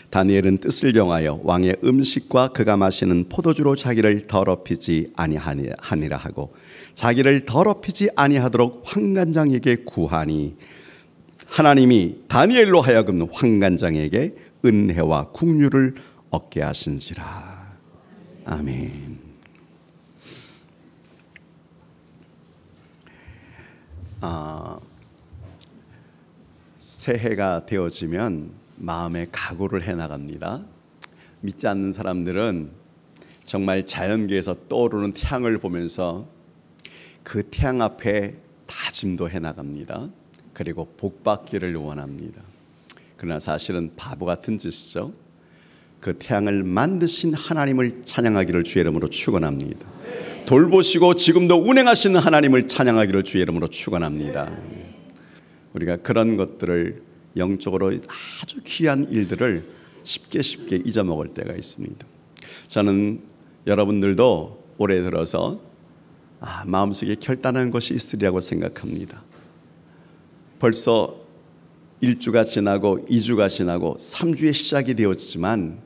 다니엘은 뜻을 경하여 왕의 음식과 그가 마시는 포도주로 자기를 더럽히지 아니하니라 하고 자기를 더럽히지 아니하도록 환관장에게 구하니 하나님이 다니엘로 하여금 환관장에게 은혜와 국류를 얻게 하신지라. 아멘. 새해가 되어지면 마음의 각오를 해나갑니다. 믿지 않는 사람들은 정말 자연계에서 떠오르는 태양을 보면서 그 태양 앞에 다짐도 해나갑니다. 그리고 복받기를 원합니다. 그러나 사실은 바보 같은 짓이죠. 그 태양을 만드신 하나님을 찬양하기를 주의 이름으로 축원합니다. 돌보시고 지금도 운행하시는 하나님을 찬양하기를 주의 이름으로 축원합니다. 우리가 그런 것들을 영적으로 아주 귀한 일들을 쉽게 잊어먹을 때가 있습니다. 저는 여러분들도 올해 들어서 마음속에 결단하는 것이 있으리라고 생각합니다. 벌써 1주가 지나고 2주가 지나고 3주의 시작이 되었지만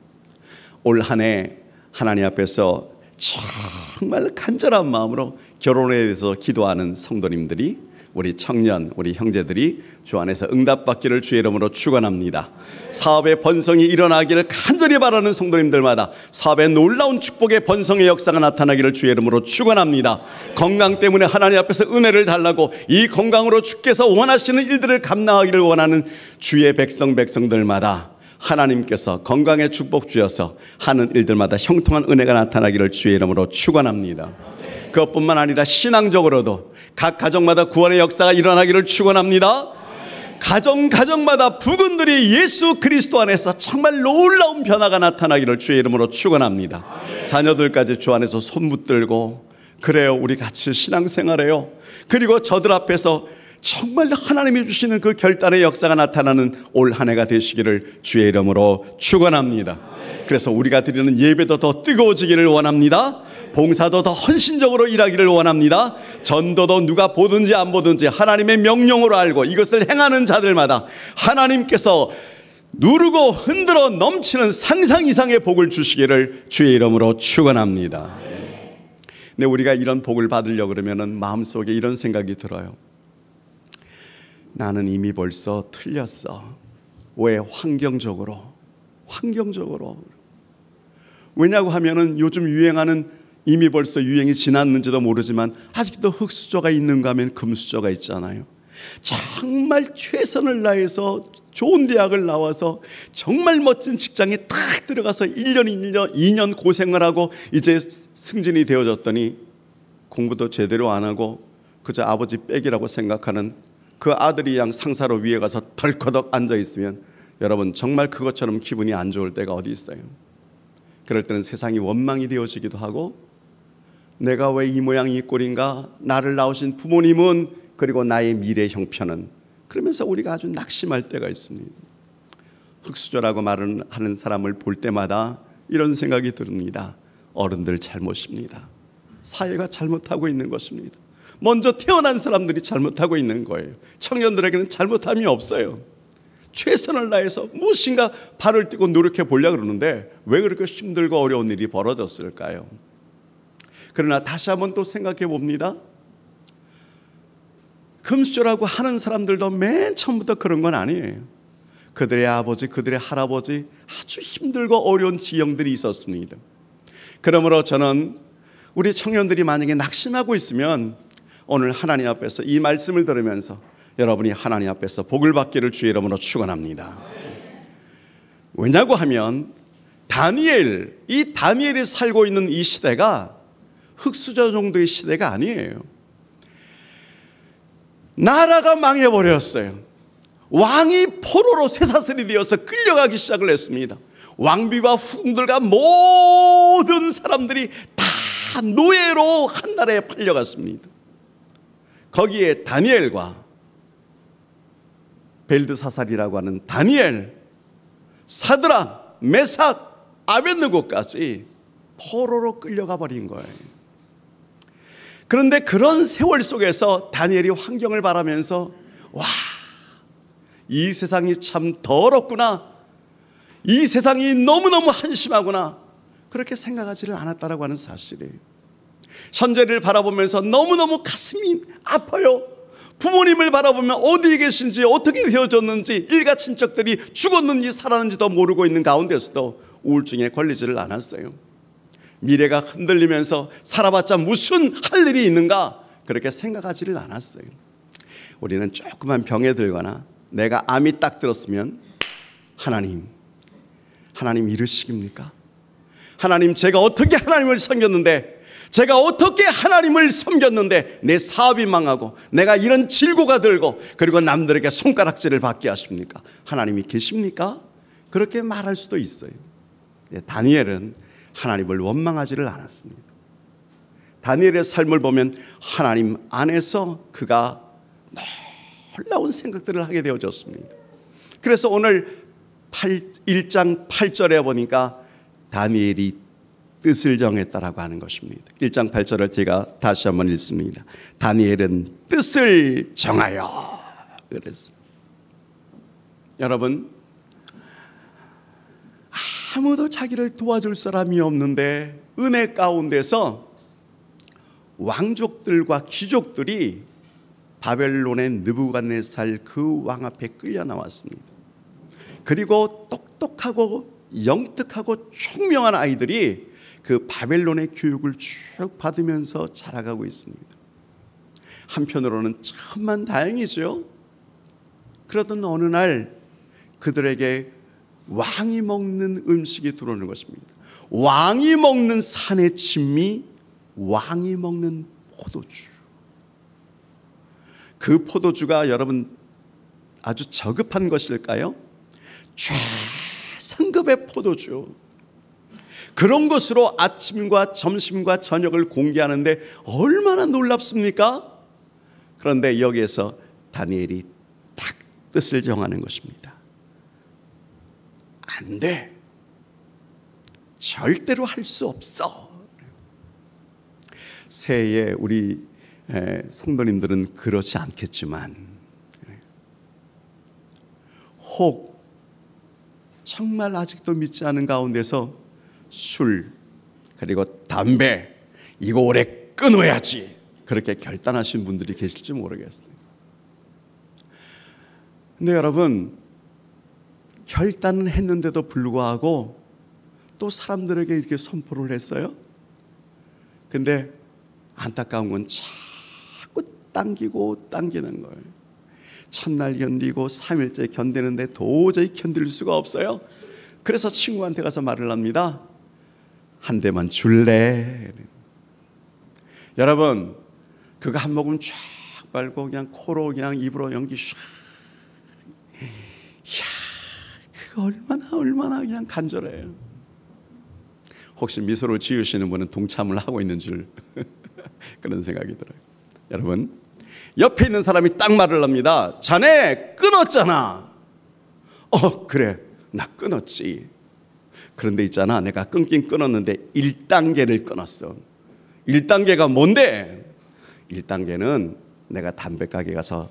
올 한 해 하나님 앞에서 정말 간절한 마음으로 결혼에 대해서 기도하는 성도님들이, 우리 청년, 우리 형제들이 주 안에서 응답받기를 주의 이름으로 축원합니다. 사업의 번성이 일어나기를 간절히 바라는 성도님들마다 사업의 놀라운 축복의 번성의 역사가 나타나기를 주의 이름으로 축원합니다. 건강 때문에 하나님 앞에서 은혜를 달라고 이 건강으로 주께서 원하시는 일들을 감당하기를 원하는 주의 백성들마다 하나님께서 건강의 축복 주셔서 하는 일들마다 형통한 은혜가 나타나기를 주의 이름으로 축원합니다. 그것뿐만 아니라 신앙적으로도 각 가정마다 구원의 역사가 일어나기를 축원합니다. 가정마다 부군들이 예수 그리스도 안에서 정말 놀라운 변화가 나타나기를 주의 이름으로 축원합니다. 자녀들까지 주 안에서 손 붙들고 그래요, 우리 같이 신앙생활해요. 그리고 저들 앞에서 정말 하나님이 주시는 그 결단의 역사가 나타나는 올 한 해가 되시기를 주의 이름으로 축원합니다. 그래서 우리가 드리는 예배도 더 뜨거워지기를 원합니다. 봉사도 더 헌신적으로 일하기를 원합니다. 전도도 누가 보든지 안 보든지 하나님의 명령으로 알고 이것을 행하는 자들마다 하나님께서 누르고 흔들어 넘치는 상상 이상의 복을 주시기를 주의 이름으로 축원합니다. 근데 우리가 이런 복을 받으려고 그러면은 마음속에 이런 생각이 들어요. 나는 이미 벌써 틀렸어. 왜? 환경적으로. 왜냐고 하면은 요즘 유행하는, 이미 벌써 유행이 지났는지도 모르지만 아직도 흙수저가 있는가 하면 금수저가 있잖아요. 정말 최선을 다해서 좋은 대학을 나와서 정말 멋진 직장에 딱 들어가서 1년 2년 고생을 하고 이제 승진이 되어졌더니 공부도 제대로 안 하고 그저 아버지 빽이라고 생각하는 그 아들이 양 상사로 위에 가서 덜커덕 앉아 있으면 여러분 정말 그것처럼 기분이 안 좋을 때가 어디 있어요. 그럴 때는 세상이 원망이 되어지기도 하고, 내가 왜 이 모양 이 꼴인가, 나를 낳으신 부모님은, 그리고 나의 미래 형편은, 그러면서 우리가 아주 낙심할 때가 있습니다. 흙수저라고 말을 하는 사람을 볼 때마다 이런 생각이 듭니다. 어른들 잘못입니다. 사회가 잘못하고 있는 것입니다. 먼저 태어난 사람들이 잘못하고 있는 거예요. 청년들에게는 잘못함이 없어요. 최선을 다해서 무엇인가 발을 떼고 노력해 보려고 그러는데 왜 그렇게 힘들고 어려운 일이 벌어졌을까요? 그러나 다시 한번 또 생각해 봅니다. 금수저라고 하는 사람들도 맨 처음부터 그런 건 아니에요. 그들의 아버지, 그들의 할아버지 아주 힘들고 어려운 지형들이 있었습니다. 그러므로 저는 우리 청년들이 만약에 낙심하고 있으면 오늘 하나님 앞에서 이 말씀을 들으면서 여러분이 하나님 앞에서 복을 받기를 주의 이름으로 축원합니다. 왜냐고 하면 이 다니엘이 살고 있는 이 시대가 흙수저 정도의 시대가 아니에요. 나라가 망해버렸어요. 왕이 포로로 쇠사슬이 되어서 끌려가기 시작을 했습니다. 왕비와 후궁들과 모든 사람들이 다 노예로 한 나라에 팔려갔습니다. 거기에 다니엘과 벨드사살이라고 하는 다니엘, 사드락, 메삭, 아벳느고까지 포로로 끌려가 버린 거예요. 그런데 그런 세월 속에서 다니엘이 환경을 바라면서 와, 이 세상이 참 더럽구나. 이 세상이 너무너무 한심하구나, 그렇게 생각하지를 않았다라고 하는 사실이에요. 현재를 바라보면서 너무너무 가슴이 아파요. 부모님을 바라보면 어디에 계신지, 어떻게 되어졌는지, 일가 친척들이 죽었는지 살았는지도 모르고 있는 가운데서도 우울증에 걸리지를 않았어요. 미래가 흔들리면서 살아봤자 무슨 할 일이 있는가, 그렇게 생각하지를 않았어요. 우리는 조그만 병에 들거나 내가 암이 딱 들었으면 하나님 이러시깁니까? 하나님, 제가 어떻게 하나님을 섬겼는데, 제가 어떻게 하나님을 섬겼는데 내 사업이 망하고 내가 이런 질고가 들고 그리고 남들에게 손가락질을 받게 하십니까? 하나님이 계십니까? 그렇게 말할 수도 있어요. 다니엘은 하나님을 원망하지를 않았습니다. 다니엘의 삶을 보면 하나님 안에서 그가 놀라운 생각들을 하게 되어졌습니다. 그래서 오늘 1장 8절에 보니까 다니엘이 뜻을 정했다라고 하는 것입니다. 1장 8절을 제가 다시 한번 읽습니다. 다니엘은 뜻을 정하여 그랬어요. 여러분, 아무도 자기를 도와줄 사람이 없는데 은혜 가운데서 왕족들과 귀족들이 바벨론의 느부갓네살 그 왕 앞에 끌려 나왔습니다. 그리고 똑똑하고 영특하고 총명한 아이들이 그 바벨론의 교육을 쭉 받으면서 자라가고 있습니다. 한편으로는 천만 다행이죠. 그러던 어느 날 그들에게 왕이 먹는 음식이 들어오는 것입니다. 왕이 먹는 산의 진미, 왕이 먹는 포도주. 그 포도주가 여러분 아주 저급한 것일까요? 최상급의 포도주. 그런 것으로 아침과 점심과 저녁을 공개하는데 얼마나 놀랍습니까? 그런데 여기에서 다니엘이 딱 뜻을 정하는 것입니다. 안 돼. 절대로 할 수 없어. 새해에 우리 성도님들은 그렇지 않겠지만 혹 정말 아직도 믿지 않은 가운데서 술 그리고 담배 이거 올해 끊어야지 그렇게 결단하신 분들이 계실지 모르겠어요. 근데 여러분, 결단은 했는데도 불구하고 또 사람들에게 이렇게 선포를 했어요. 근데 안타까운 건 자꾸 당기는 거예요. 첫날 견디고 3일째 견디는데 도저히 견딜 수가 없어요. 그래서 친구한테 가서 말을 합니다. 한 대만 줄래? 여러분, 그거 한 모금 쫙 빨고 그냥 코로 그냥 입으로 연기 샥. 이야, 그거 얼마나 그냥 간절해요. 혹시 미소를 지으시는 분은 동참을 하고 있는 줄 그런 생각이 들어요. 여러분, 옆에 있는 사람이 딱 말을 합니다. 자네 끊었잖아. 그래, 나 끊었지. 그런데 있잖아, 내가 끊긴 끊었는데 1단계를 끊었어. 1단계가 뭔데? 1단계는 내가 담배 가게 가서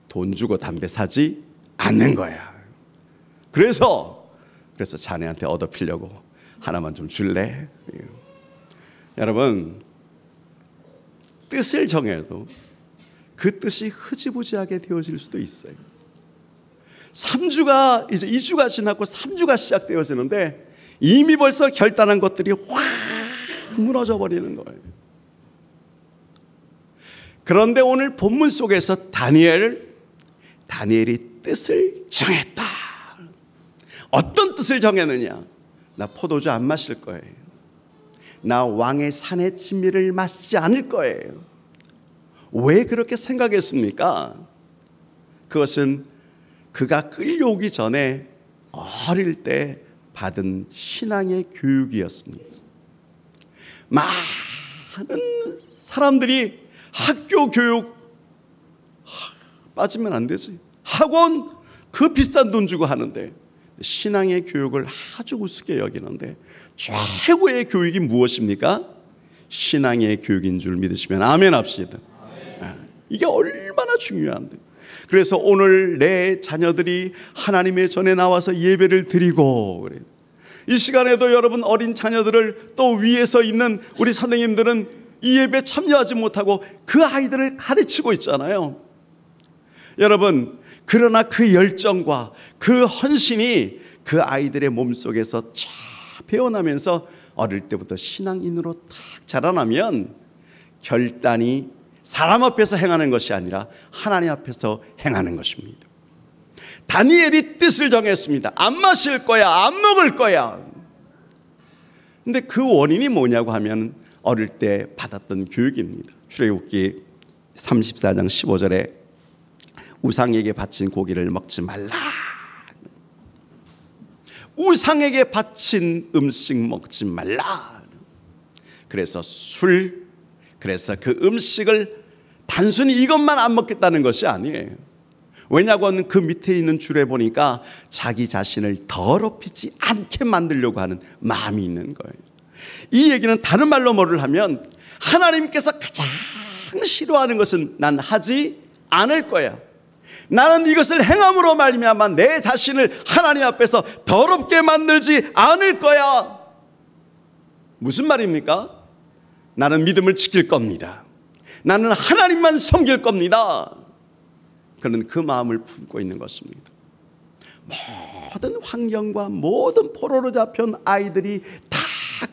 돈 주고 담배 사지 않는 거야. 그래서 자네한테 얻어피려고 하나만 좀 줄래? 여러분, 뜻을 정해도 그 뜻이 흐지부지하게 되어질 수도 있어요. 3주가 이제 2주가 지났고 3주가 시작되어지는데 이미 벌써 결단한 것들이 확 무너져 버리는 거예요. 그런데 오늘 본문 속에서 다니엘이 뜻을 정했다. 어떤 뜻을 정했느냐? 나 포도주 안 마실 거예요. 나 왕의 산의 진미를 마시지 않을 거예요. 왜 그렇게 생각했습니까? 그것은 그가 끌려오기 전에 어릴 때 받은 신앙의 교육이었습니다. 많은 사람들이 학교 교육 빠지면 안 되지. 학원 그 비싼 돈 주고 하는데 신앙의 교육을 아주 우습게 여기는데 최고의 교육이 무엇입니까? 신앙의 교육인 줄 믿으시면 아멘 합시다. 이게 얼마나 중요한데. 그래서 오늘 내 자녀들이 하나님의 전에 나와서 예배를 드리고 그래요. 이 시간에도 여러분 어린 자녀들을 또 위에서 있는 우리 선생님들은 이 예배에 참여하지 못하고 그 아이들을 가르치고 있잖아요. 여러분, 그러나 그 열정과 그 헌신이 그 아이들의 몸속에서 쫙 배어나면서 어릴 때부터 신앙인으로 탁 자라나면 결단이 사람 앞에서 행하는 것이 아니라 하나님 앞에서 행하는 것입니다. 다니엘이 뜻을 정했습니다. 안 마실 거야, 안 먹을 거야. 근데 그 원인이 뭐냐고 하면 어릴 때 받았던 교육입니다. 출애굽기 34장 15절에 우상에게 바친 고기를 먹지 말라. 우상에게 바친 음식 먹지 말라. 그래서 그래서 그 음식을 단순히 이것만 안 먹겠다는 것이 아니에요. 왜냐고 하면 그 밑에 있는 줄에 보니까 자기 자신을 더럽히지 않게 만들려고 하는 마음이 있는 거예요. 이 얘기는 다른 말로 뭐를 하면 하나님께서 가장 싫어하는 것은 난 하지 않을 거야. 나는 이것을 행함으로 말미암아 내 자신을 하나님 앞에서 더럽게 만들지 않을 거야. 무슨 말입니까? 나는 믿음을 지킬 겁니다. 나는 하나님만 섬길 겁니다. 그는 그 마음을 품고 있는 것입니다. 모든 환경과 모든 포로로 잡혀온 아이들이 다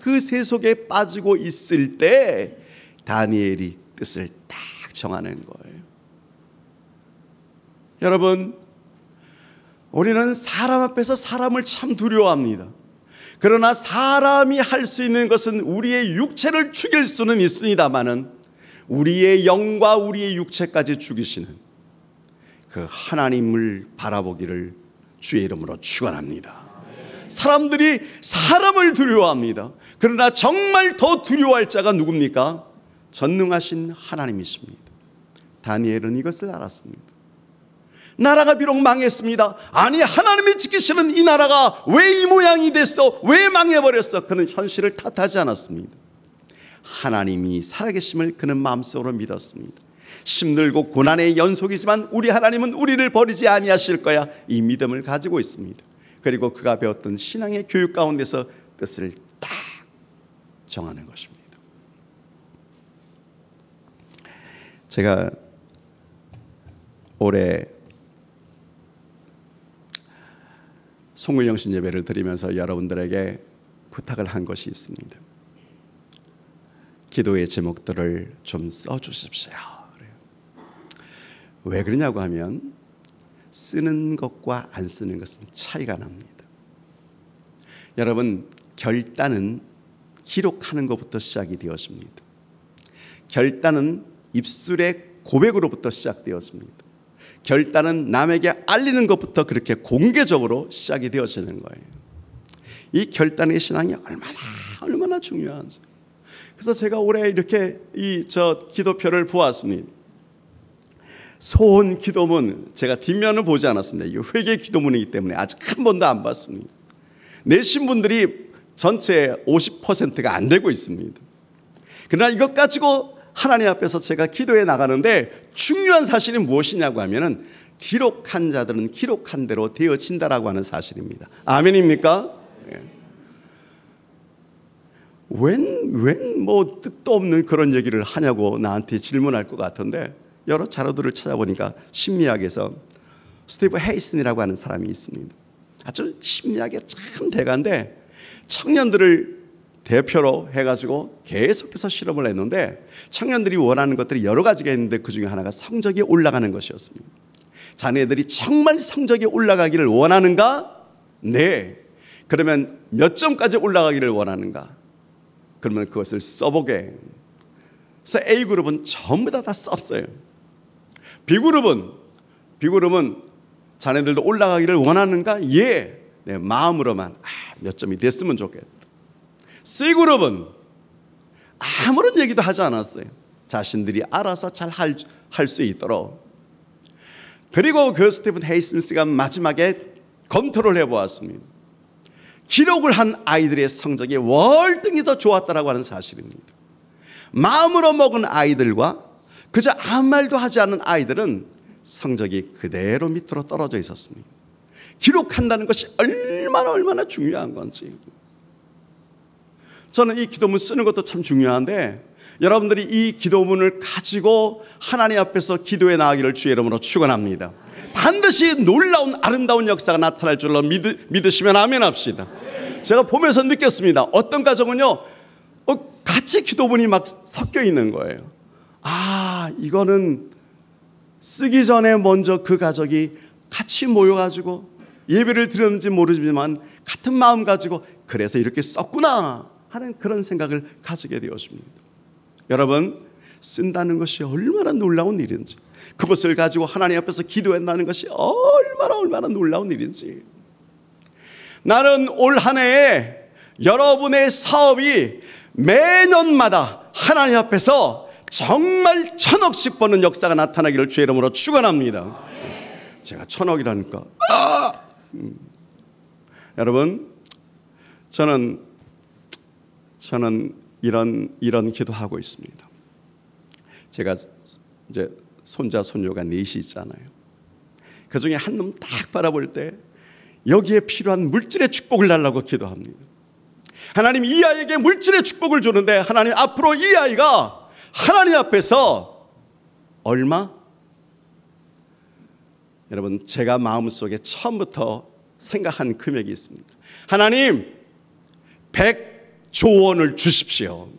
그 새 속에 빠지고 있을 때 다니엘이 뜻을 딱 정하는 거예요. 여러분, 우리는 사람 앞에서 사람을 참 두려워합니다. 그러나 사람이 할 수 있는 것은 우리의 육체를 죽일 수는 있습니다마는 우리의 영과 우리의 육체까지 죽이시는 그 하나님을 바라보기를 주의 이름으로 축원합니다. 사람들이 사람을 두려워합니다. 그러나 정말 더 두려워할 자가 누굽니까? 전능하신 하나님이십니다. 다니엘은 이것을 알았습니다. 나라가 비록 망했습니다. 아니, 하나님이 지키시는 이 나라가 왜 이 모양이 됐어? 왜 망해버렸어? 그는 현실을 탓하지 않았습니다. 하나님이 살아계심을 그는 마음속으로 믿었습니다. 힘들고 고난의 연속이지만 우리 하나님은 우리를 버리지 아니하실 거야. 이 믿음을 가지고 있습니다. 그리고 그가 배웠던 신앙의 교육 가운데서 뜻을 딱 정하는 것입니다. 제가 올해 송구영신 예배를 드리면서 여러분들에게 부탁을 한 것이 있습니다. 기도의 제목들을 좀 써주십시오. 왜 그러냐고 하면 쓰는 것과 안 쓰는 것은 차이가 납니다. 여러분, 결단은 기록하는 것부터 시작이 되었습니다. 결단은 입술의 고백으로부터 시작되었습니다. 결단은 남에게 알리는 것부터 그렇게 공개적으로 시작이 되어지는 거예요. 이 결단의 신앙이 얼마나 중요한지. 그래서 제가 올해 이렇게 기도표를 보았습니다. 소원 기도문, 제가 뒷면을 보지 않았습니다. 이게 회개 기도문이기 때문에 아직 한 번도 안 봤습니다. 내신 분들이 전체 50%가 안 되고 있습니다. 그러나 이것 가지고 하나님 앞에서 제가 기도해 나가는데 중요한 사실이 무엇이냐고 하면은 기록한 자들은 기록한 대로 되어진다라고 하는 사실입니다. 아멘입니까? 웬 뭐 뜻도 없는 그런 얘기를 하냐고 나한테 질문할 것 같은데 여러 자료들을 찾아보니까 심리학에서 스티브 헤이슨이라고 하는 사람이 있습니다. 아주 심리학의 참 대가인데 청년들을 대표로 해가지고 계속해서 실험을 했는데 청년들이 원하는 것들이 여러 가지가 있는데 그 중에 하나가 성적이 올라가는 것이었습니다. 자네들이 정말 성적이 올라가기를 원하는가? 네. 그러면 몇 점까지 올라가기를 원하는가? 그러면 그것을 써보게. 그래서 A그룹은 전부 다 썼어요. B그룹은 자네들도 올라가기를 원하는가? 예. 네, 마음으로만 몇 점이 됐으면 좋겠다. C그룹은 아무런 얘기도 하지 않았어요. 자신들이 알아서 잘 할 수 있도록. 그리고 그 스티븐 헤이슨스가 마지막에 검토를 해보았습니다. 기록을 한 아이들의 성적이 월등히 더 좋았다라고 하는 사실입니다. 마음으로 먹은 아이들과 그저 아무 말도 하지 않은 아이들은 성적이 그대로 밑으로 떨어져 있었습니다. 기록한다는 것이 얼마나 중요한 건지. 저는 이 기도문 쓰는 것도 참 중요한데 여러분들이 이 기도문을 가지고 하나님 앞에서 기도해 나가기를 주의 이름으로 축원합니다. 반드시 놀라운 아름다운 역사가 나타날 줄로 믿으시면 아멘 합시다. 제가 보면서 느꼈습니다. 어떤 가정은요 같이 기도문이 막 섞여 있는 거예요. 아, 이거는 쓰기 전에 먼저 그 가족이 같이 모여가지고 예배를 드렸는지 모르지만 같은 마음 가지고 그래서 이렇게 썼구나 하는 그런 생각을 가지게 되었습니다. 여러분, 쓴다는 것이 얼마나 놀라운 일인지, 그것을 가지고 하나님 앞에서 기도한다는 것이 얼마나 놀라운 일인지. 나는 올 한 해에 여러분의 사업이 매년마다 하나님 앞에서 정말 1000억씩 버는 역사가 나타나기를 주의 이름으로 축원합니다. 제가 1000억이라니까 여러분, 저는 이런 기도하고 있습니다. 제가 이제 손자 손녀가 넷이 있잖아요. 그 중에 한 놈 딱 바라볼 때 여기에 필요한 물질의 축복을 달라고 기도합니다. 하나님, 이 아이에게 물질의 축복을 주는데 하나님, 앞으로 이 아이가 하나님 앞에서 얼마? 여러분, 제가 마음속에 처음부터 생각한 금액이 있습니다. 하나님, 100조 원을 주십시오.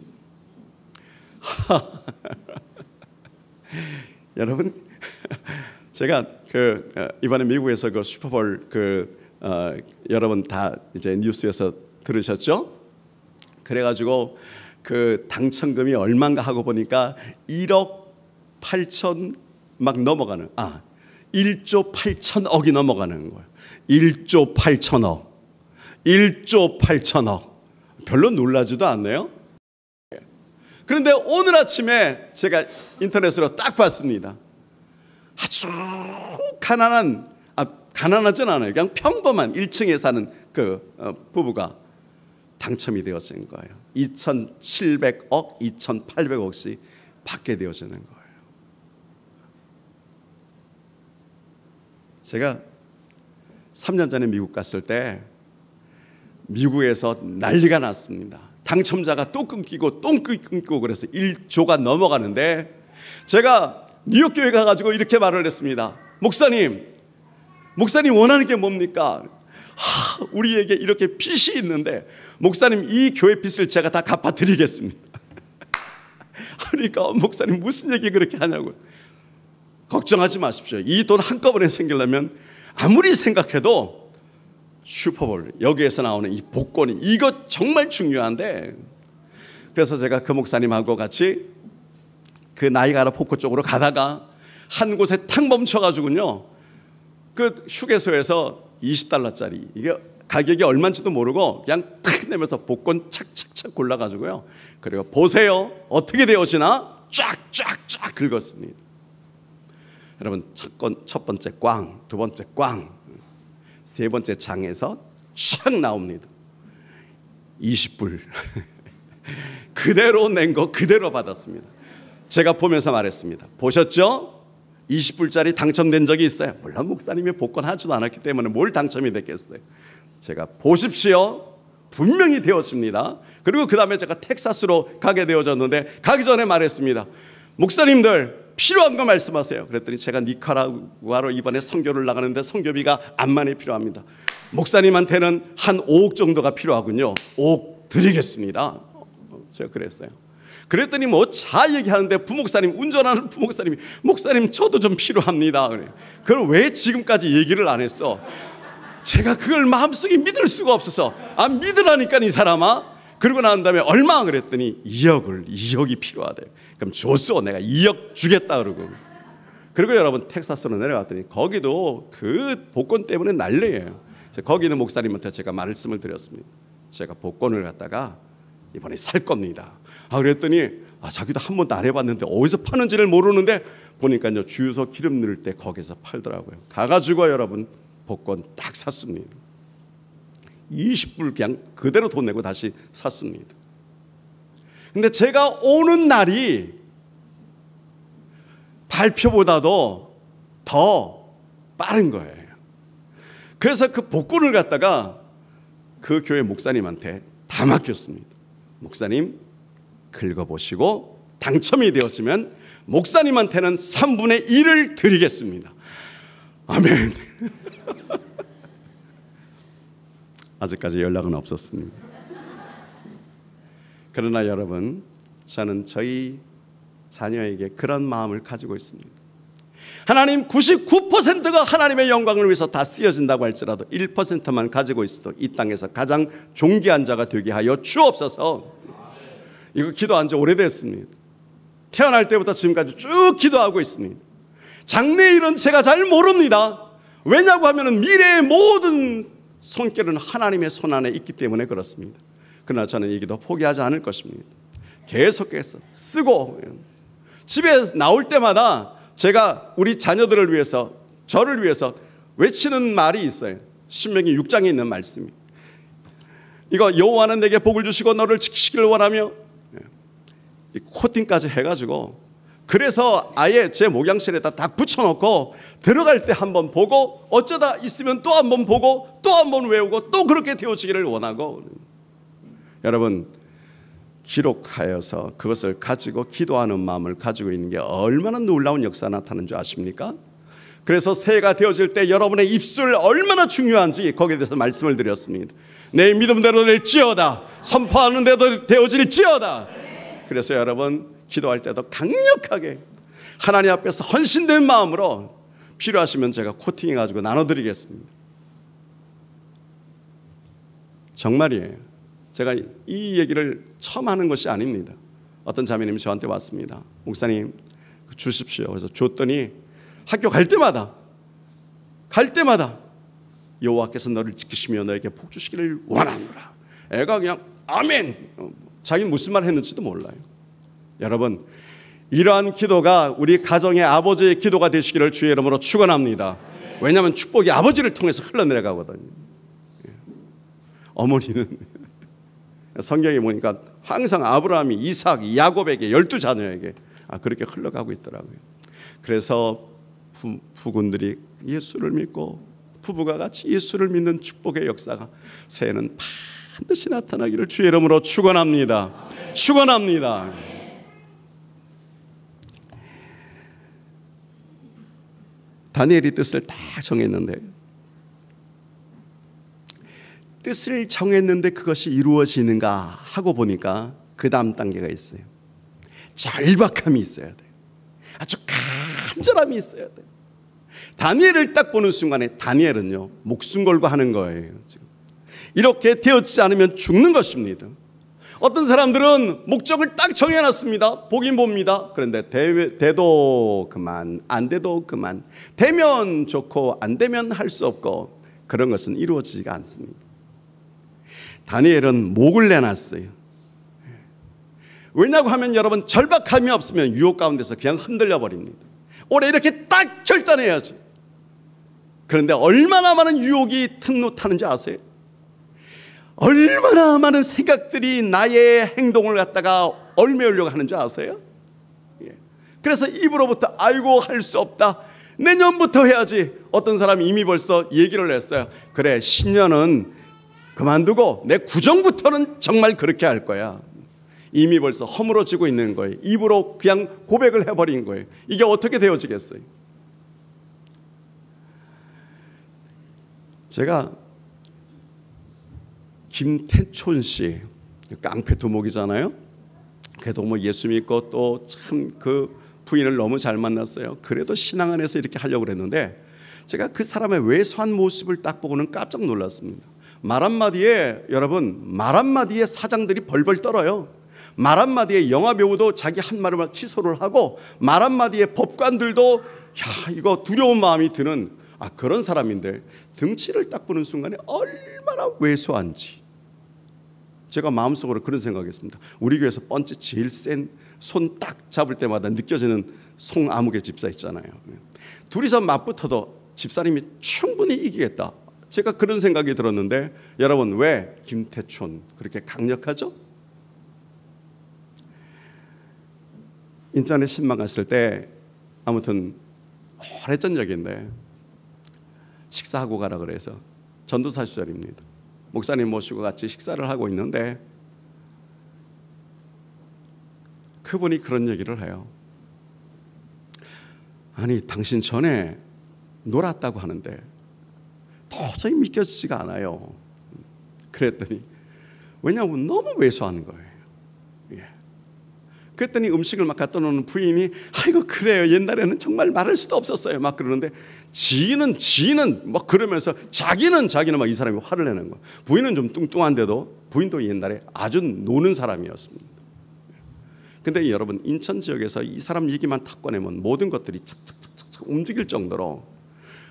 여러분, 제가 이번에 미국에서 그 슈퍼볼 여러분 다 이제 뉴스에서 들으셨죠? 그래가지고 그 당첨금이 얼마인가 하고 보니까 1억 8천 막 넘어가는 1조 8천억이 넘어가는 거예요. 1조 8천억, 1조 8천억. 별로 놀라지도 않네요. 그런데 오늘 아침에 제가 인터넷으로 딱 봤습니다. 아주 가난하진 않아요. 그냥 평범한 1층에 사는 그 부부가 당첨이 되어진 거예요. 2,700억, 2,800억씩 받게 되어지는 거예요. 제가 3년 전에 미국 갔을 때 미국에서 난리가 났습니다. 당첨자가 또 끊기고 그래서 1조가 넘어가는데 제가 뉴욕 교회 가가지고 이렇게 말을 했습니다. 목사님 원하는 게 뭡니까? 우리에게 이렇게 빚이 있는데 목사님, 이 교회 빚을 제가 다 갚아드리겠습니다. 그러니까 목사님 무슨 얘기 그렇게 하냐고요. 걱정하지 마십시오. 이 돈 한꺼번에 생기려면 아무리 생각해도 슈퍼볼, 여기에서 나오는 이 복권이 이거 정말 중요한데, 그래서 제가 그 목사님하고 같이 그 나이가라 폭포 쪽으로 가다가 한 곳에 탁 멈춰가지고요, 그 휴게소에서 $20짜리 이게 가격이 얼마인지도 모르고 그냥 탁 내면서 복권 착착착 골라가지고요, 그리고 보세요 어떻게 되어지나 쫙쫙쫙 긁었습니다. 여러분, 첫 번째 꽝, 두 번째 꽝, 세 번째 장에서 쫙 나옵니다. 20불 그대로 낸 거 그대로 받았습니다. 제가 보면서 말했습니다. 보셨죠? 20불짜리 당첨된 적이 있어요. 물론 목사님이 복권 하지도 않았기 때문에 뭘 당첨이 됐겠어요. 제가 보십시오, 분명히 되었습니다. 그리고 그 다음에 제가 텍사스로 가게 되어졌는데 가기 전에 말했습니다. 목사님들 필요한 거 말씀하세요. 그랬더니 제가 니카라구아로 이번에 선교를 나가는데 선교비가 암만이 필요합니다. 목사님한테는 한 5억 정도가 필요하군요. 5억 드리겠습니다. 제가 그랬어요. 그랬더니 뭐 자 얘기하는데 부목사님, 운전하는 부목사님이 목사님 저도 좀 필요합니다. 그래. 그걸 왜 지금까지 얘기를 안 했어? 제가 그걸 마음속에 믿을 수가 없어서 믿으라니까 이 사람아. 그러고 난 다음에 얼마? 그랬더니 2억이 필요하대. 그럼 줬어. 내가 2억 주겠다 그러고. 그리고 여러분, 텍사스로 내려갔더니 거기도 그 복권 때문에 난리예요. 거기 있는 목사님한테 제가 말씀을 드렸습니다. 제가 복권을 갖다가 이번에 살 겁니다. 그랬더니 자기도 한 번도 안 해봤는데 어디서 파는지를 모르는데 보니까요, 주유소 기름 넣을 때 거기서 팔더라고요. 가가지고 여러분 복권 딱 샀습니다. 20불 그냥 그대로 돈 내고 다시 샀습니다. 근데 제가 오는 날이 발표보다도 더 빠른 거예요. 그래서 그 복권을 갖다가 그 교회 목사님한테 다 맡겼습니다. 목사님 긁어보시고 당첨이 되었으면 목사님한테는 3분의 1을 드리겠습니다. 아멘. 아직까지 연락은 없었습니다. 그러나 여러분, 저는 저희 자녀에게 그런 마음을 가지고 있습니다. 하나님 99%가 하나님의 영광을 위해서 다 쓰여진다고 할지라도 1%만 가지고 있어도 이 땅에서 가장 존귀한 자가 되게 하여 주옵소서. 이거 기도한 지 오래됐습니다. 태어날 때부터 지금까지 쭉 기도하고 있습니다. 장래일은 제가 잘 모릅니다. 왜냐고 하면 미래의 모든 손길은 하나님의 손 안에 있기 때문에 그렇습니다. 그러나 저는 이 기도 포기하지 않을 것입니다. 계속해서 쓰고, 집에 나올 때마다 제가 우리 자녀들을 위해서, 저를 위해서 외치는 말이 있어요. 신명기 6장에 있는 말씀이, 이거 여호와는 내게 복을 주시고 너를 지키시기를 원하며, 코팅까지 해가지고, 그래서 아예 제 목양실에다 딱 붙여놓고 들어갈 때 한번 보고 어쩌다 있으면 또 한번 보고 또 한번 외우고 또 그렇게 되어지기를 원하고. 여러분, 기록하여서 그것을 가지고 기도하는 마음을 가지고 있는 게 얼마나 놀라운 역사 나타나는 줄 아십니까? 그래서 새해가 되어질 때 여러분의 입술 얼마나 중요한지 거기에 대해서 말씀을 드렸습니다. 내 믿음대로 될지어다, 선포하는 대로 되어질지어다. 그래서 여러분, 기도할 때도 강력하게 하나님 앞에서 헌신된 마음으로 필요하시면 제가 코팅해가지고 나눠드리겠습니다. 정말이에요. 제가 이 얘기를 처음 하는 것이 아닙니다. 어떤 자매님이 저한테 왔습니다. 목사님 주십시오. 그래서 줬더니 학교 갈 때마다 여호와께서 너를 지키시며 너에게 복 주시기를 원하노라. 애가 그냥 아멘. 자기는 무슨 말 했는지도 몰라요. 여러분, 이러한 기도가 우리 가정의 아버지의 기도가 되시기를 주의 이름으로 축원합니다. 왜냐하면 축복이 아버지를 통해서 흘러내려가거든요. 어머니는 성경에 보니까 항상 아브라함이 이삭, 야곱에게 12자녀에게 그렇게 흘러가고 있더라고요. 그래서 부군들이 예수를 믿고 부부가 같이 예수를 믿는 축복의 역사가 새해는 반드시 나타나기를 주의 이름으로 축원합니다. 축원합니다. 다니엘이 뜻을 다 정했는데, 뜻을 정했는데 그것이 이루어지는가 하고 보니까 그 다음 단계가 있어요. 절박함이 있어야 돼요. 아주 간절함이 있어야 돼요. 다니엘을 딱 보는 순간에 다니엘은요, 목숨 걸고 하는 거예요. 지금 이렇게 되어지지 않으면 죽는 것입니다. 어떤 사람들은 목적을 딱 정해놨습니다. 보긴 봅니다. 그런데 돼도 그만, 안 돼도 그만, 되면 좋고 안 되면 할 수 없고, 그런 것은 이루어지지가 않습니다. 다니엘은 목을 내놨어요. 왜냐고 하면 여러분, 절박함이 없으면 유혹 가운데서 그냥 흔들려 버립니다. 올해 이렇게 딱 결단해야지. 그런데 얼마나 많은 유혹이 틈노타는지 아세요? 얼마나 많은 생각들이 나의 행동을 갖다가 얽매우려고 하는 줄 아세요? 그래서 입으로부터 아이고 할 수 없다, 내년부터 해야지. 어떤 사람이 이미 벌써 얘기를 했어요. 그래, 신년은 그만두고 내 구정부터는 정말 그렇게 할 거야. 이미 벌써 허물어지고 있는 거예요. 입으로 그냥 고백을 해버린 거예요. 이게 어떻게 되어지겠어요? 제가 김태촌 씨, 깡패 두목이잖아요. 그래도 뭐 예수 믿고 또 참 그 부인을 너무 잘 만났어요. 그래도 신앙 안에서 이렇게 하려고 그랬는데, 제가 그 사람의 왜소한 모습을 딱 보고는 깜짝 놀랐습니다. 말 한마디에, 여러분, 말 한마디에 사장들이 벌벌 떨어요. 말 한마디에 영화 배우도 자기 한 말을 취소를 하고, 말 한마디에 법관들도 이거 두려운 마음이 드는 그런 사람인데, 등치를 딱 보는 순간에 얼마나 왜소한지 제가 마음속으로 그런 생각했습니다. 우리 교회에서 번째 제일 센 손 딱 잡을 때마다 느껴지는 송아무개 집사 있잖아요. 둘이서 맞붙어도 집사님이 충분히 이기겠다. 제가 그런 생각이 들었는데, 여러분, 왜 김태촌 그렇게 강력하죠? 인천에 신방 갔을 때 아무튼 오래전 얘기인데 식사하고 가라 그래서 전도사 시절입니다. 목사님 모시고 같이 식사를 하고 있는데 그분이 그런 얘기를 해요. 아니 당신 전에 놀았다고 하는데 도저히 믿겨지지가 않아요. 그랬더니 왜냐하면 너무 왜소하는 거예요. 그랬더니 음식을 막 갖다 놓는 부인이 아이고 그래요. 옛날에는 정말 말할 수도 없었어요. 막 그러는데 지인은 막 그러면서 자기는 막 이 사람이 화를 내는 거예요. 부인은 좀 뚱뚱한데도 부인도 옛날에 아주 노는 사람이었습니다. 근데 여러분 인천 지역에서 이 사람 얘기만 탁 꺼내면 모든 것들이 착착착착 움직일 정도로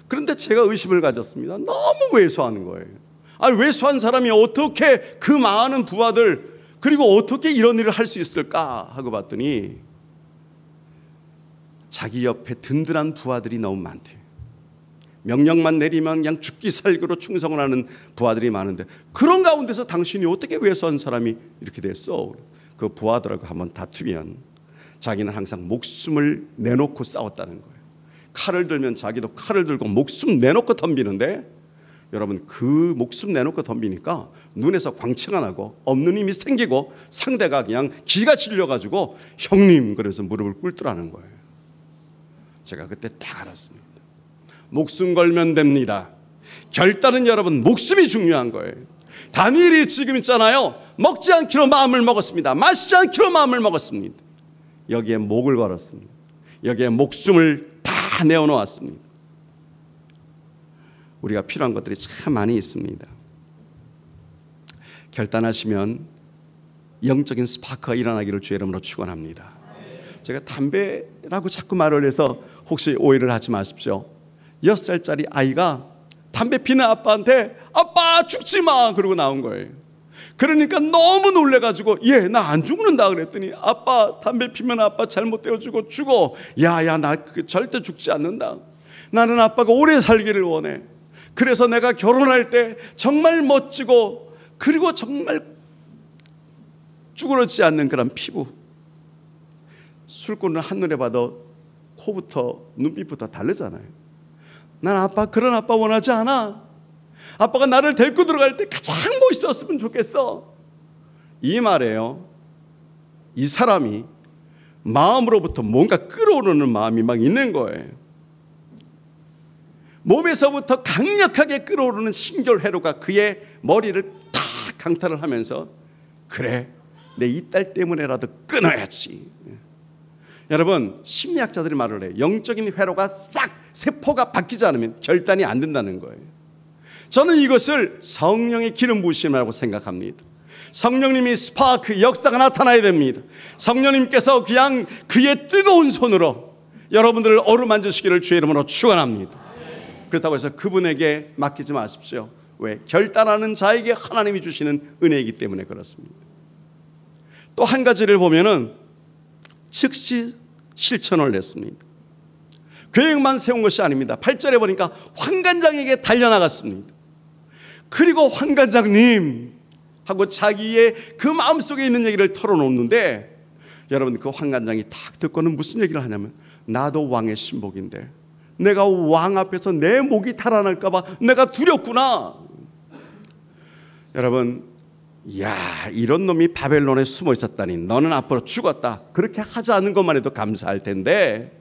그런데 제가 의심을 가졌습니다. 너무 왜소하는 거예요. 아니 왜소한 사람이 어떻게 그 많은 부하들 그리고 어떻게 이런 일을 할 수 있을까 하고 봤더니 자기 옆에 든든한 부하들이 너무 많대요. 명령만 내리면 그냥 죽기 살기로 충성을 하는 부하들이 많은데 그런 가운데서 당신이 어떻게 왜소한 사람이 이렇게 됐어? 그 부하들하고 한번 다투면 자기는 항상 목숨을 내놓고 싸웠다는 거예요. 칼을 들면 자기도 칼을 들고 목숨 내놓고 덤비는데 여러분 그 목숨 내놓고 덤비니까 눈에서 광채가 나고 없는 힘이 생기고 상대가 그냥 기가 질려가지고 형님 그래서 무릎을 꿇더라는 거예요. 제가 그때 딱 알았습니다. 목숨 걸면 됩니다. 결단은 여러분 목숨이 중요한 거예요. 다니엘이 지금 있잖아요. 먹지 않기로 마음을 먹었습니다. 마시지 않기로 마음을 먹었습니다. 여기에 목을 걸었습니다. 여기에 목숨을 다 내어놓았습니다. 우리가 필요한 것들이 참 많이 있습니다. 결단하시면 영적인 스파크가 일어나기를 주의 이름으로 축원합니다. 제가 담배라고 자꾸 말을 해서 혹시 오해를 하지 마십시오. 6살짜리 아이가 담배 피는 아빠한테 아빠 죽지 마 그러고 나온 거예요. 그러니까 너무 놀래가지고 나 안 죽는다 그랬더니 아빠 담배 피면 아빠 잘못되어 죽어. 야야 나 절대 죽지 않는다. 나는 아빠가 오래 살기를 원해. 그래서 내가 결혼할 때 정말 멋지고 그리고 정말 쭈그러지지 않는 그런 피부. 술꾼을 한눈에 봐도 코부터 눈빛부터 다르잖아요. 난 아빠 그런 아빠 원하지 않아. 아빠가 나를 데리고 들어갈 때 가장 멋있었으면 좋겠어. 이 말이에요. 이 사람이 마음으로부터 뭔가 끌어오르는 마음이 막 있는 거예요. 몸에서부터 강력하게 끌어오르는 신결회로가 그의 머리를 탁 강탈을 하면서 그래 내 이 딸 때문에라도 끊어야지. 여러분 심리학자들이 말을 해요. 영적인 회로가 싹 세포가 바뀌지 않으면 결단이 안 된다는 거예요. 저는 이것을 성령의 기름 부으심이라고 생각합니다. 성령님이 스파크 역사가 나타나야 됩니다. 성령님께서 그냥 그의 뜨거운 손으로 여러분들을 어루만지시기를 주의 이름으로 축원합니다. 그렇다고 해서 그분에게 맡기지 마십시오. 왜? 결단하는 자에게 하나님이 주시는 은혜이기 때문에 그렇습니다. 또 한 가지를 보면은 즉시 실천을 냈습니다. 계획만 세운 것이 아닙니다. 8절에 보니까 환관장에게 달려나갔습니다. 그리고 환관장님 하고 자기의 그 마음속에 있는 얘기를 털어놓는데 여러분 그 환관장이 딱 듣고는 무슨 얘기를 하냐면 나도 왕의 신복인데 내가 왕 앞에서 내 목이 달아날까 봐 내가 두렵구나. 여러분 이런 놈이 바벨론에 숨어 있었다니 너는 앞으로 죽었다. 그렇게 하지 않은 것만 해도 감사할 텐데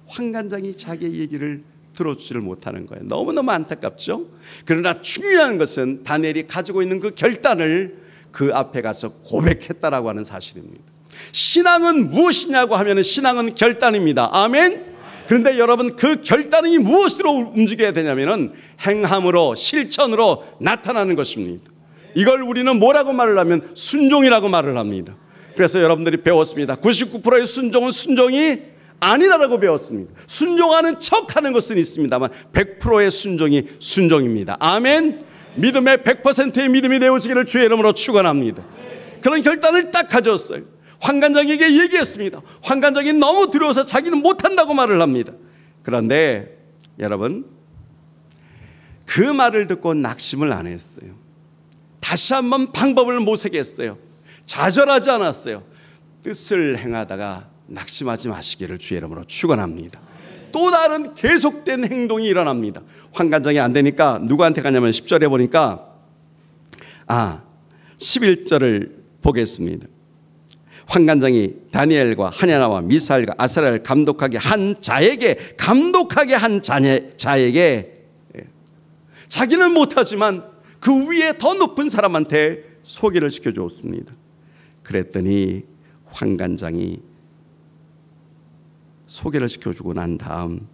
환관장이 자기의 얘기를 들어주지를 못하는 거예요. 너무너무 안타깝죠. 그러나 중요한 것은 다니엘이 가지고 있는 그 결단을 그 앞에 가서 고백했다라고 하는 사실입니다. 신앙은 무엇이냐고 하면 신앙은 결단입니다. 아멘. 그런데 여러분 그 결단이 무엇으로 움직여야 되냐면 행함으로 실천으로 나타나는 것입니다. 이걸 우리는 뭐라고 말을 하면 순종이라고 말을 합니다. 그래서 여러분들이 배웠습니다. 99%의 순종은 순종이 아니라고 배웠습니다. 순종하는 척하는 것은 있습니다만 100%의 순종이 순종입니다. 아멘. 믿음의 100%의 믿음이 되어지기를 주의 이름으로 축원합니다. 그런 결단을 딱 가졌어요. 환관장에게 얘기했습니다. 환관장이 너무 두려워서 자기는 못한다고 말을 합니다. 그런데 여러분 그 말을 듣고 낙심을 안 했어요. 다시 한번 방법을 모색했어요. 좌절하지 않았어요. 뜻을 행하다가 낙심하지 마시기를 주의 이름으로 축원합니다. 또 다른 계속된 행동이 일어납니다. 환관장이 안 되니까 누구한테 가냐면 10절에 보니까 11절을 보겠습니다. 환관장이 다니엘과 하냐나와 미사엘과 아사랴를 감독하게 한 자에게 자기는 못하지만 그 위에 더 높은 사람한테 소개를 시켜주었습니다. 그랬더니 환관장이 소개를 시켜주고 난 다음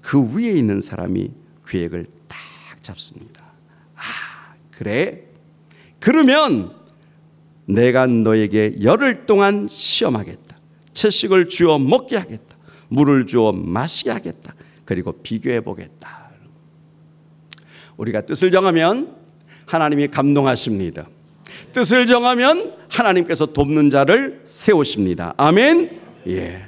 그 위에 있는 사람이 계획을 딱 잡습니다. 그래? 그러면 내가 너에게 열흘 동안 시험하겠다. 채식을 주어 먹게 하겠다. 물을 주어 마시게 하겠다. 그리고 비교해 보겠다. 우리가 뜻을 정하면 하나님이 감동하십니다. 뜻을 정하면 하나님께서 돕는 자를 세우십니다. 아멘. 예.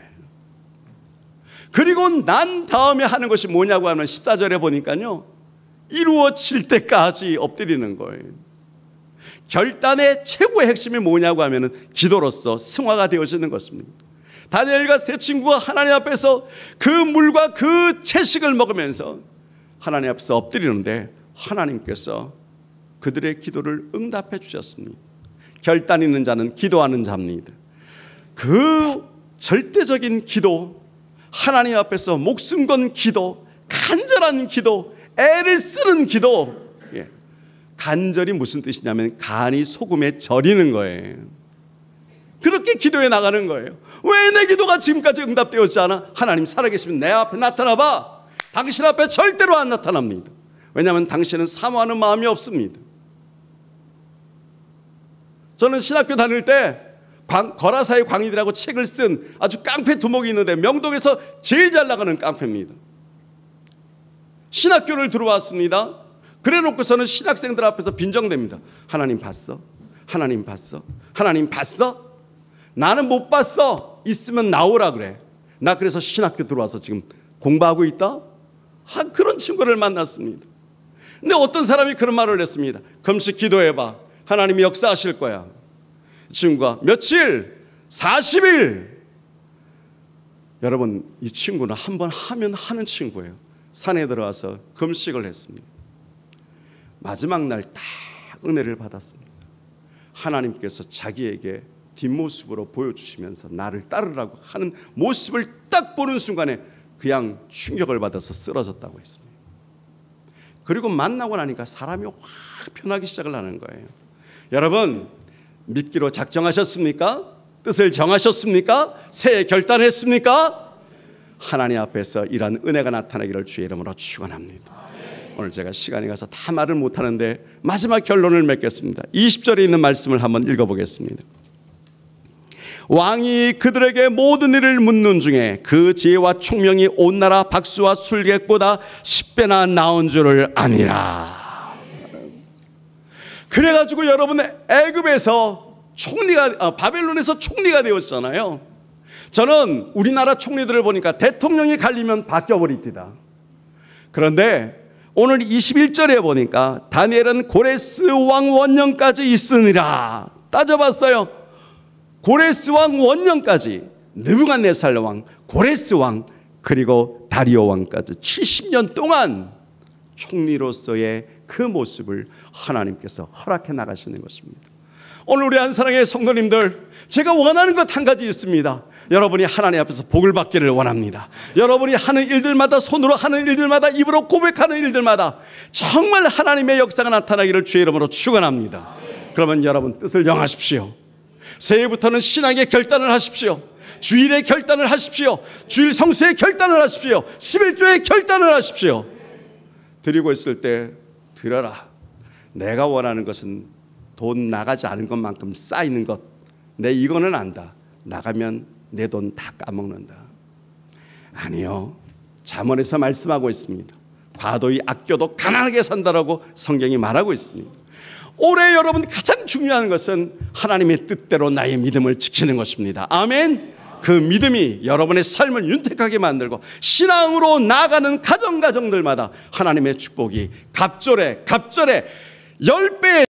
그리고 난 다음에 하는 것이 뭐냐고 하면 14절에 보니까요, 이루어질 때까지 엎드리는 거예요. 결단의 최고의 핵심이 뭐냐고 하면 기도로서 승화가 되어지는 것입니다. 다니엘과 세 친구가 하나님 앞에서 그 물과 그 채식을 먹으면서 하나님 앞에서 엎드리는데 하나님께서 그들의 기도를 응답해 주셨습니다. 결단 있는 자는 기도하는 자입니다. 그 절대적인 기도, 하나님 앞에서 목숨 건 기도, 간절한 기도, 애를 쓰는 기도. 간절이 무슨 뜻이냐면 간이 소금에 절이는 거예요. 그렇게 기도해 나가는 거예요. 왜 내 기도가 지금까지 응답되었지 않아? 하나님 살아계시면 내 앞에 나타나봐. 당신 앞에 절대로 안 나타납니다. 왜냐하면 당신은 사모하는 마음이 없습니다. 저는 신학교 다닐 때 거라사의 광희들하고 책을 쓴 아주 깡패 두목이 있는데 명동에서 제일 잘 나가는 깡패입니다. 신학교를 들어왔습니다. 그래 놓고서는 신학생들 앞에서 빈정댑니다. 하나님 봤어? 하나님 봤어? 하나님 봤어? 나는 못 봤어. 있으면 나오라 그래. 나 그래서 신학교 들어와서 지금 공부하고 있다? 그런 친구를 만났습니다. 근데 어떤 사람이 그런 말을 했습니다. 금식 기도해봐. 하나님이 역사하실 거야. 친구가 며칠? 40일. 여러분, 이 친구는 한번 하면 하는 친구예요. 산에 들어와서 금식을 했습니다. 마지막 날 딱 은혜를 받았습니다. 하나님께서 자기에게 뒷모습으로 보여주시면서 나를 따르라고 하는 모습을 딱 보는 순간에 그냥 충격을 받아서 쓰러졌다고 했습니다. 그리고 만나고 나니까 사람이 확 변하기 시작을 하는 거예요. 여러분, 믿기로 작정하셨습니까? 뜻을 정하셨습니까? 새해 결단했습니까? 하나님 앞에서 이러한 은혜가 나타나기를 주의 이름으로 축원합니다. 오늘 제가 시간이 가서 다 말을 못하는데 마지막 결론을 맺겠습니다. 20절에 있는 말씀을 한번 읽어보겠습니다. 왕이 그들에게 모든 일을 묻는 중에 그 지혜와 총명이 온 나라 박수와 술객보다 10배나 나은 줄을 아니라. 그래가지고 여러분, 애굽에서 바벨론에서 총리가 되었잖아요. 저는 우리나라 총리들을 보니까 대통령이 갈리면 바뀌어버립니다. 그런데 오늘 21절에 보니까 다니엘은 고레스 왕 원년까지 있으니라. 따져봤어요. 고레스 왕 원년까지, 느부갓네살 왕, 고레스 왕, 그리고 다리오 왕까지 70년 동안 총리로서의 그 모습을 하나님께서 허락해 나가시는 것입니다. 오늘 우리 안사랑의 성도님들, 제가 원하는 것 한 가지 있습니다. 여러분이 하나님 앞에서 복을 받기를 원합니다. 여러분이 하는 일들마다, 손으로 하는 일들마다, 입으로 고백하는 일들마다 정말 하나님의 역사가 나타나기를 주의 이름으로 축원합니다. 그러면 여러분 뜻을 정하십시오. 새해부터는 신앙의 결단을 하십시오. 주일의 결단을 하십시오. 주일 성수의 결단을 하십시오. 11조의 결단을 하십시오. 드리고 있을 때 드려라. 내가 원하는 것은 돈 나가지 않은 것만큼 쌓이는 것. 내 이거는 안다. 나가면 내 돈 다 까먹는다. 아니요. 잠언에서 말씀하고 있습니다. 과도히 아껴도 가난하게 산다라고 성경이 말하고 있습니다. 올해 여러분 가장 중요한 것은 하나님의 뜻대로 나의 믿음을 지키는 것입니다. 아멘. 그 믿음이 여러분의 삶을 윤택하게 만들고 신앙으로 나아가는 가정들마다 하나님의 축복이 갑절에 10배의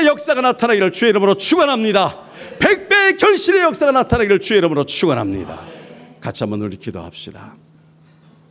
역사가 나타나기를 주의 이름으로 축원합니다. 100배의 결실의 역사가 나타나기를 주의 이름으로 축원합니다. 같이 한번 우리 기도합시다.